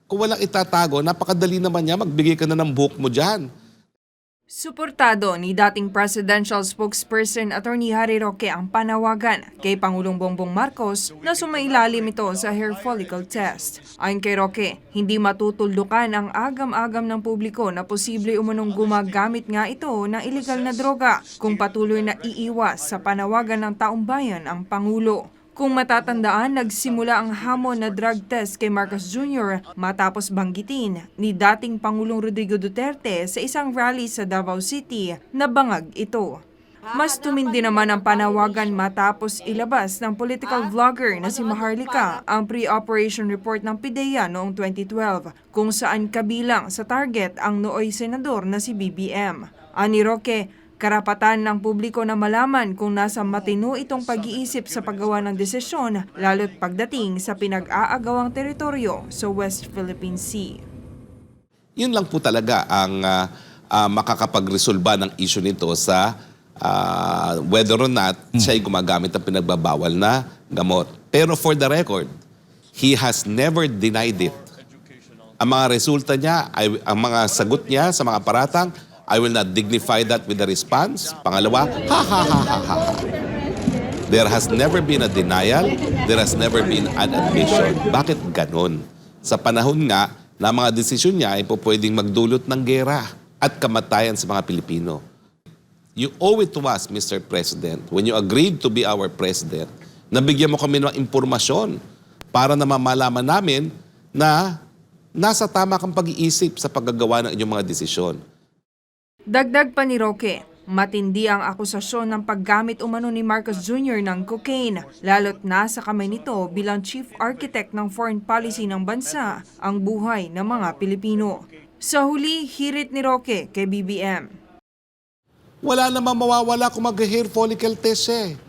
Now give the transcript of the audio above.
Kung walang itatago, napakadali naman niya, magbigay ka na ng buhok mo dyan. Suportado ni dating presidential spokesperson Attorney Harry Roque ang panawagan kay Pangulong Bongbong Marcos na sumailalim ito sa hair follicle test. Ayon kay Roque, hindi matutuldukan ang agam-agam ng publiko na posible umunong gumagamit nga ito ng ilegal na droga kung patuloy na iiwas sa panawagan ng taong bayan ang Pangulo. Kung matatandaan, nagsimula ang hamon na drug test kay Marcos Jr. matapos banggitin ni dating Pangulong Rodrigo Duterte sa isang rally sa Davao City na bangag ito. Mas tumindi naman ang panawagan matapos ilabas ng political vlogger na si Maharlika ang pre-operation report ng PIDEA noong 2012 kung saan kabilang sa target ang nooy senador na si BBM. Ani Roque, karapatan ng publiko na malaman kung nasa matino itong pag-iisip sa paggawa ng desisyon, lalo't pagdating sa pinag-aagawang teritoryo sa West Philippine Sea. Yun lang po talaga ang makakapagresolba ng issue nito sa whether or not siya'y gumagamit ng pinagbabawal na gamot. Pero for the record, he has never denied it. Ang mga resulta niya, ang mga sagot niya sa mga paratang, I will not dignify that with a response. Pangalawa, ha ha ha ha ha. There has never been a denial. There has never been an admission. Bakit ganon? Sa panahon nga na mga desisyon niya ay po pwedeng magdulot ng gera at kamatayan sa mga Pilipino. You owe it to us, Mr. President, when you agreed to be our president, nabigyan mo kami ng impormasyon para na mamalaman namin na nasa tama kang pag-iisip sa paggagawa ng inyong mga desisyon. Dagdag pa ni Roque, matindi ang akusasyon ng paggamit umano ni Marcos Jr. ng cocaine, lalo't nasa kamay nito bilang chief architect ng foreign policy ng bansa ang buhay ng mga Pilipino. Sa huli, hirit ni Roque kay BBM. Wala namang mawawala kung mag-hair follicle test eh.